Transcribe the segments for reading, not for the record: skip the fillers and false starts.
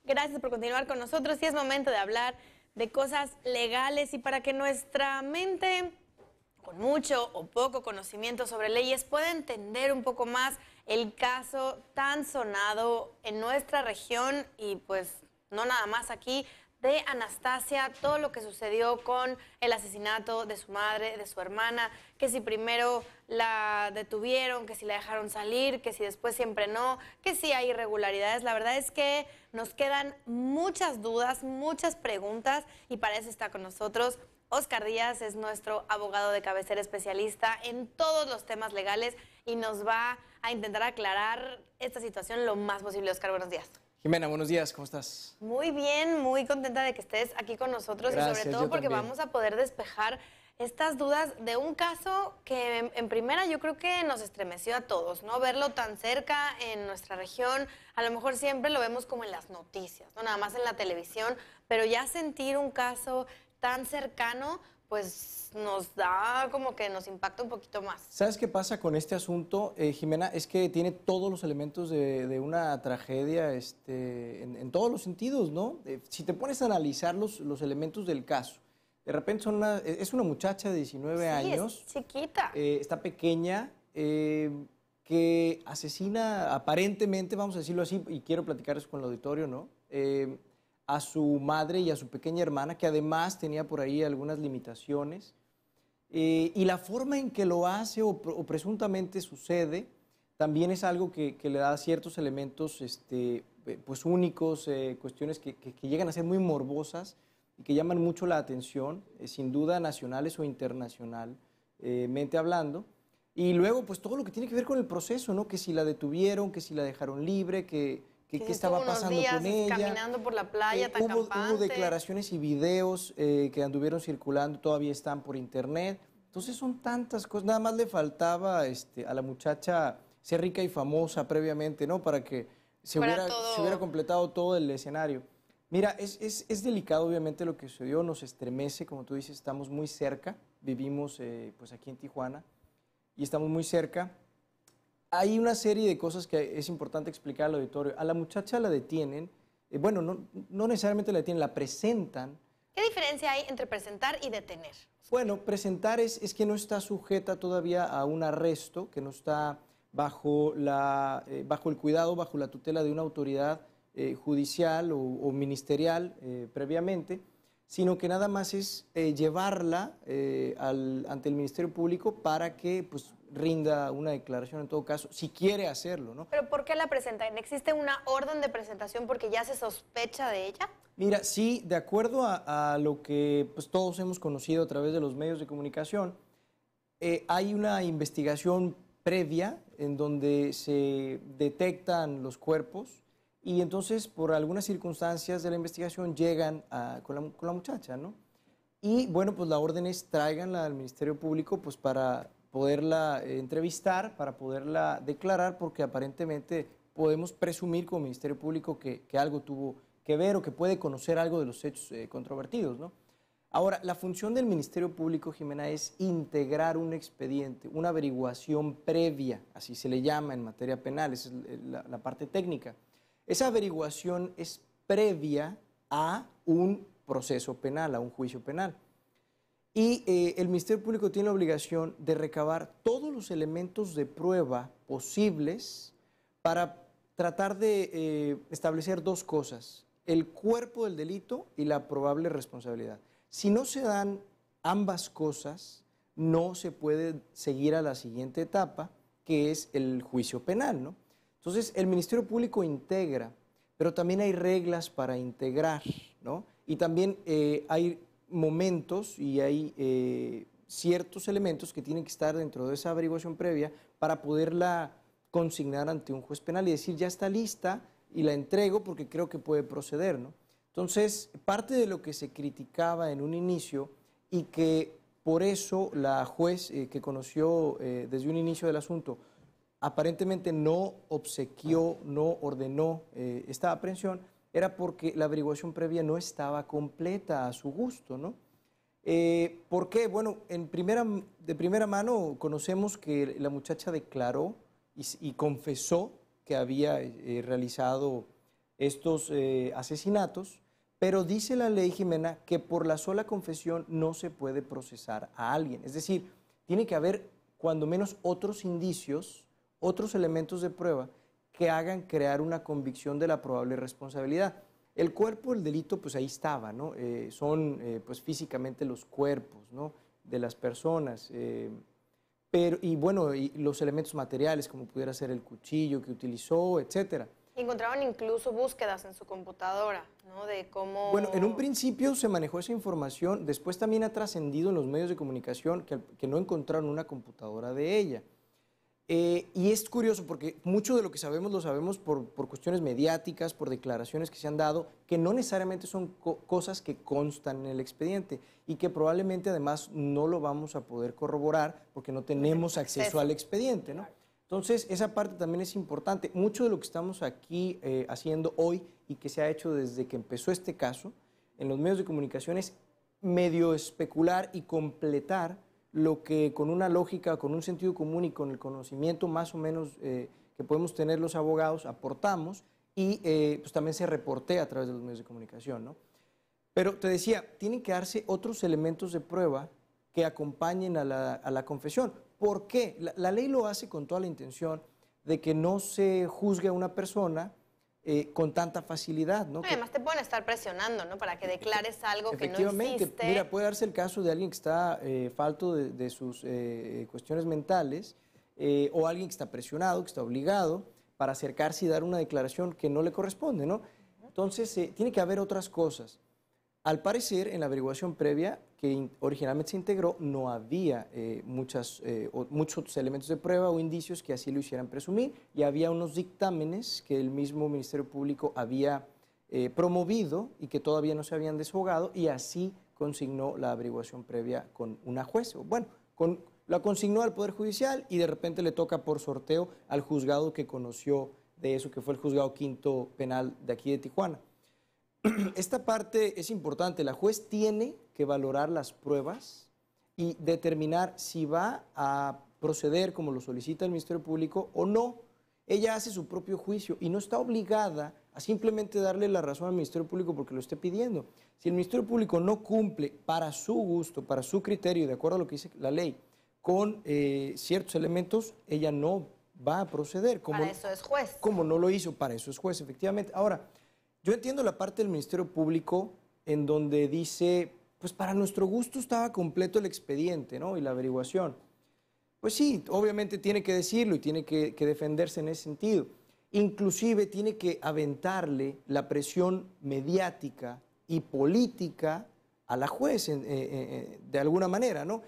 Gracias por continuar con nosotros y es momento de hablar de cosas legales y para que nuestra mente, con mucho o poco conocimiento sobre leyes, pueda entender un poco más el caso tan sonado en nuestra región y pues no nada más aquí, de Anastasia, todo lo que sucedió con el asesinato de su madre, de su hermana, que si primero la detuvieron, que si la dejaron salir, que si después siempre no, que si hay irregularidades. La verdad es que nos quedan muchas dudas, muchas preguntas y para eso está con nosotros Óscar Díaz, es nuestro abogado de cabecera especialista en todos los temas legales y nos va a intentar aclarar esta situación lo más posible. Óscar, buenos días. Jimena, buenos días, ¿cómo estás? Muy bien, muy contenta de que estés aquí con nosotros. Gracias, y sobre todo porque también. vamos a poder despejar estas dudas de un caso que en primera yo creo que nos estremeció a todos, ¿no? Verlo tan cerca en nuestra región, a lo mejor siempre lo vemos como en las noticias, no nada más en la televisión, pero ya sentir un caso tan cercano, pues nos da como que nos impacta un poquito más. ¿Sabes qué pasa con este asunto, Jimena? Es que tiene todos los elementos de una tragedia en todos los sentidos, ¿no? Si te pones a analizar los elementos del caso, de repente es una muchacha de 19 años. Es chiquita. Está pequeña, que asesina aparentemente, vamos a decirlo así, y quiero platicar eso con el auditorio, ¿no? A su madre y a su pequeña hermana, que además tenía por ahí algunas limitaciones. Y la forma en que lo hace o presuntamente sucede también es algo que le da ciertos elementos pues únicos, cuestiones que llegan a ser muy morbosas y que llaman mucho la atención, sin duda nacionales o internacionalmente hablando. Y luego pues todo lo que tiene que ver con el proceso, ¿no? Que si la detuvieron, que si la dejaron libre, qué estaba pasando con ella. Caminando por la playa tan campante. Hubo declaraciones y videos que anduvieron circulando, todavía están por internet. Entonces son tantas cosas. Nada más le faltaba a la muchacha ser rica y famosa previamente, ¿no? Para que se hubiera completado todo el escenario. Mira, es delicado obviamente lo que sucedió, nos estremece, como tú dices, estamos muy cerca, vivimos pues aquí en Tijuana y estamos muy cerca. Hay una serie de cosas que es importante explicar al auditorio. A la muchacha la detienen, bueno, no necesariamente la detienen, la presentan. ¿Qué diferencia hay entre presentar y detener? Bueno, presentar es que no está sujeta todavía a un arresto, que no está bajo el cuidado, bajo la tutela de una autoridad judicial o ministerial previamente, sino que nada más es llevarla ante el Ministerio Público para que pues, rinda una declaración en todo caso, si quiere hacerlo, ¿no? ¿Pero por qué la presentan? ¿Existe una orden de presentación porque ya se sospecha de ella? Mira, sí, de acuerdo a lo que pues, todos hemos conocido a través de los medios de comunicación, hay una investigación previa en donde se detectan los cuerpos y entonces por algunas circunstancias de la investigación llegan con la muchacha, ¿no? Y bueno, pues la orden es tráiganla al Ministerio Público pues para poderla entrevistar, para poderla declarar, porque aparentemente podemos presumir como Ministerio Público que algo tuvo que ver o que puede conocer algo de los hechos controvertidos, ¿no? Ahora, la función del Ministerio Público, Jimena, es integrar un expediente, una averiguación previa, así se le llama en materia penal, esa es la parte técnica. Esa averiguación es previa a un proceso penal, a un juicio penal. Y el Ministerio Público tiene la obligación de recabar todos los elementos de prueba posibles para tratar de establecer dos cosas: el cuerpo del delito y la probable responsabilidad. Si no se dan ambas cosas, no se puede seguir a la siguiente etapa, que es el juicio penal, ¿no? Entonces, el Ministerio Público integra, pero también hay reglas para integrar, ¿no? Y también hay momentos y hay ciertos elementos que tienen que estar dentro de esa averiguación previa para poderla consignar ante un juez penal y decir, ya está lista y la entrego porque creo que puede proceder, ¿no? Entonces, parte de lo que se criticaba en un inicio y que por eso la juez que conoció desde un inicio del asunto aparentemente no obsequió, no ordenó esta aprehensión, era porque la averiguación previa no estaba completa a su gusto, ¿no? ¿Por qué? Bueno, de primera mano conocemos que la muchacha declaró y confesó que había realizado estos asesinatos, pero dice la ley, Jimena, que por la sola confesión no se puede procesar a alguien. Es decir, tiene que haber cuando menos otros indicios, otros elementos de prueba que hagan crear una convicción de la probable responsabilidad. El cuerpo, el delito, pues ahí estaba, ¿no? Son pues físicamente los cuerpos, ¿no?, de las personas. Pero, y bueno, y los elementos materiales, como pudiera ser el cuchillo que utilizó, etcétera. Encontraron incluso búsquedas en su computadora, ¿no? De cómo... Bueno, en un principio se manejó esa información, después también ha trascendido en los medios de comunicación que no encontraron una computadora de ella. Y es curioso porque mucho de lo que sabemos lo sabemos por cuestiones mediáticas, por declaraciones que se han dado, que no necesariamente son cosas que constan en el expediente y que probablemente además no lo vamos a poder corroborar porque no tenemos acceso al expediente, ¿no? Entonces, esa parte también es importante. Mucho de lo que estamos aquí haciendo hoy y que se ha hecho desde que empezó este caso en los medios de comunicación es medio especular y completar lo que con una lógica, con un sentido común y con el conocimiento más o menos que podemos tener los abogados, aportamos y pues también se reportea a través de los medios de comunicación, ¿no? Pero te decía, tienen que darse otros elementos de prueba que acompañen a la confesión. ¿Por qué? La ley lo hace con toda la intención de que no se juzgue a una persona con tanta facilidad, ¿no? Además te pueden estar presionando, ¿no? Para que declares algo que no existe. Mira, puede darse el caso de alguien que está falto de sus cuestiones mentales o alguien que está presionado, que está obligado para acercarse y dar una declaración que no le corresponde, ¿no? Entonces, tiene que haber otras cosas. Al parecer, en la averiguación previa que originalmente se integró, no había muchos elementos de prueba o indicios que así lo hicieran presumir, y había unos dictámenes que el mismo Ministerio Público había promovido y que todavía no se habían desahogado, y así consignó la averiguación previa con una juez. Bueno, la consignó al Poder Judicial y de repente le toca por sorteo al juzgado que conoció de eso, que fue el Juzgado Quinto Penal de aquí de Tijuana. Esta parte es importante. La juez tiene que valorar las pruebas y determinar si va a proceder como lo solicita el Ministerio Público o no. Ella hace su propio juicio y no está obligada a simplemente darle la razón al Ministerio Público porque lo esté pidiendo. Si el Ministerio Público no cumple para su gusto, para su criterio, de acuerdo a lo que dice la ley, con ciertos elementos, ella no va a proceder. Para eso es juez. Como no lo hizo, para eso es juez, efectivamente. Ahora, yo entiendo la parte del Ministerio Público en donde dice, pues para nuestro gusto estaba completo el expediente, ¿no?, y la averiguación. Pues sí, obviamente tiene que decirlo y tiene que defenderse en ese sentido. Inclusive tiene que aventarle la presión mediática y política a la juez de alguna manera, ¿no?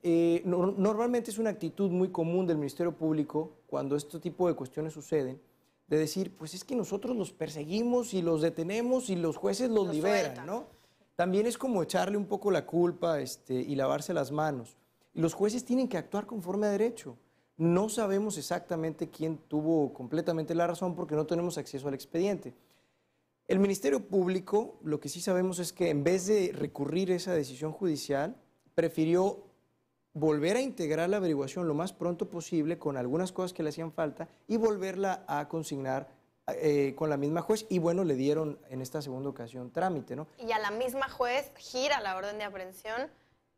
Normalmente es una actitud muy común del Ministerio Público cuando este tipo de cuestiones suceden, de decir, pues es que nosotros los perseguimos y los detenemos y los jueces los liberan, ¿no? También es como echarle un poco la culpa y lavarse las manos. Y los jueces tienen que actuar conforme a derecho. No sabemos exactamente quién tuvo completamente la razón porque no tenemos acceso al expediente. El Ministerio Público, lo que sí sabemos es que en vez de recurrir a esa decisión judicial, prefirió volver a integrar la averiguación lo más pronto posible con algunas cosas que le hacían falta y volverla a consignar con la misma juez, y bueno, le dieron en esta segunda ocasión trámite, ¿no? Y a la misma juez gira la orden de aprehensión.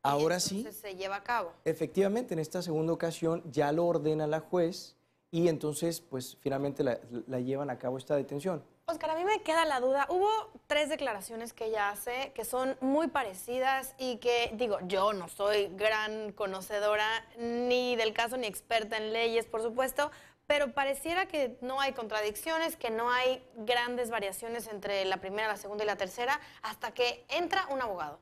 Ahora sí, se lleva a cabo. Efectivamente, en esta segunda ocasión ya lo ordena la juez y entonces pues finalmente la llevan a cabo esta detención. Óscar, a mí me queda la duda. Hubo 3 declaraciones que ella hace que son muy parecidas y que, digo, yo no soy gran conocedora ni del caso ni experta en leyes, por supuesto, pero pareciera que no hay contradicciones, que no hay grandes variaciones entre la primera, la segunda y la tercera, hasta que entra un abogado.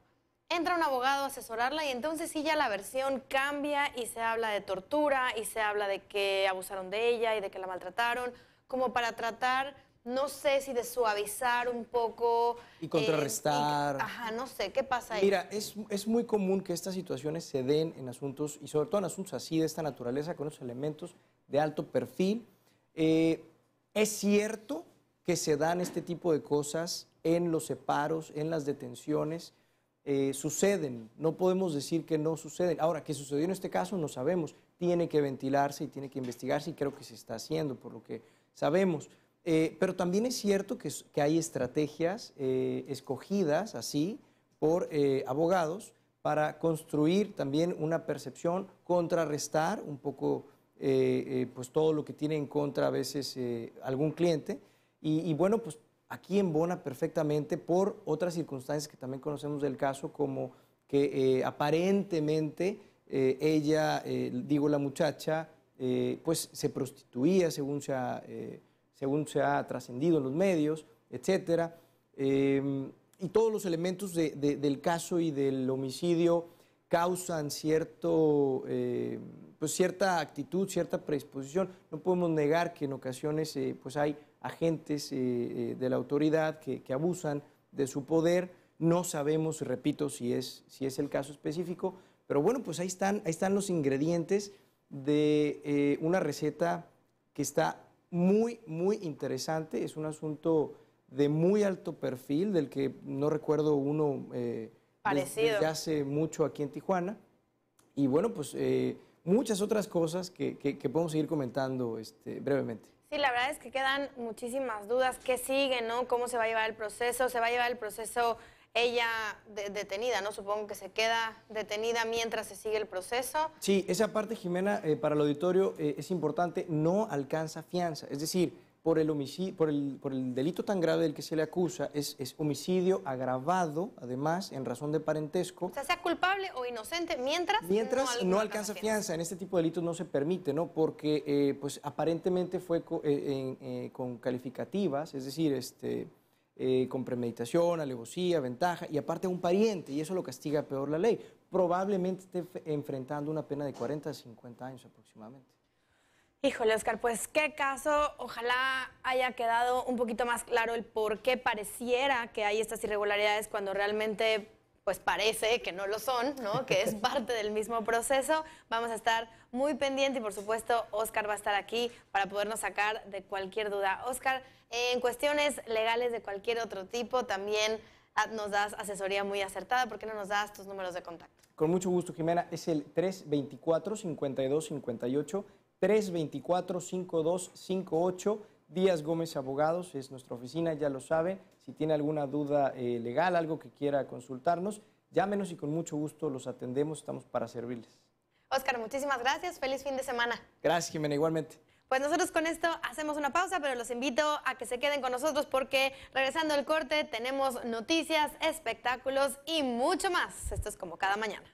Entra un abogado a asesorarla y entonces sí ya la versión cambia y se habla de tortura y se habla de que abusaron de ella y de que la maltrataron, como para tratar, no sé si de suavizar un poco. Y contrarrestar. Ajá, no sé, ¿qué pasa ahí? Mira, es muy común que estas situaciones se den en asuntos, y sobre todo en asuntos así de esta naturaleza, con esos elementos de alto perfil. Es cierto que se dan este tipo de cosas en los separos, en las detenciones. Suceden, no podemos decir que no suceden. Ahora, ¿qué sucedió en este caso? No sabemos. Tiene que ventilarse y tiene que investigarse y creo que se está haciendo, por lo que sabemos. Pero también es cierto que hay estrategias escogidas así por abogados para construir también una percepción, contrarrestar un poco pues todo lo que tiene en contra a veces algún cliente. Y bueno, pues aquí embona perfectamente por otras circunstancias que también conocemos del caso, como que aparentemente ella, digo la muchacha, pues se prostituía según se ha trascendido en los medios, etcétera. Y todos los elementos del caso y del homicidio causan pues cierta actitud, cierta predisposición. No podemos negar que en ocasiones pues hay agentes de la autoridad que abusan de su poder. No sabemos, repito, si es el caso específico, pero bueno, pues ahí están los ingredientes de una receta que está muy, muy interesante. Es un asunto de muy alto perfil, del que no recuerdo uno desde hace mucho aquí en Tijuana. Y bueno, pues muchas otras cosas que podemos seguir comentando brevemente. Sí, la verdad es que quedan muchísimas dudas. ¿Qué sigue, no? ¿Cómo se va a llevar el proceso? ¿Se va a llevar el proceso ella detenida, no? Supongo que se queda detenida mientras se sigue el proceso. Sí, esa parte, Jimena, para el auditorio es importante, no alcanza fianza. Es decir, por el delito tan grave del que se le acusa, es homicidio agravado, además, en razón de parentesco. O sea culpable o inocente, mientras no alcanza fianza. En este tipo de delitos no se permite, ¿no? Porque pues aparentemente fue con calificativas, es decir, con premeditación, alevosía, ventaja, y aparte a un pariente, y eso lo castiga peor la ley. Probablemente esté enfrentando una pena de 40 a 50 años aproximadamente. Híjole, Oscar, pues qué caso. Ojalá haya quedado un poquito más claro el por qué pareciera que hay estas irregularidades cuando realmente pues parece que no lo son, ¿no? Que es parte del mismo proceso. Vamos a estar muy pendientes y, por supuesto, Oscar va a estar aquí para podernos sacar de cualquier duda. Oscar, en cuestiones legales de cualquier otro tipo, también nos das asesoría muy acertada. ¿Por qué no nos das tus números de contacto? Con mucho gusto, Jimena. Es el 324-5258, 324-5258. Díaz Gómez Abogados es nuestra oficina, ya lo sabe. Si tiene alguna duda legal, algo que quiera consultarnos, llámenos y con mucho gusto los atendemos. Estamos para servirles. Oscar, muchísimas gracias. Feliz fin de semana. Gracias, Jimena, igualmente. Pues nosotros con esto hacemos una pausa, pero los invito a que se queden con nosotros porque regresando al corte tenemos noticias, espectáculos y mucho más. Esto es Como Cada Mañana.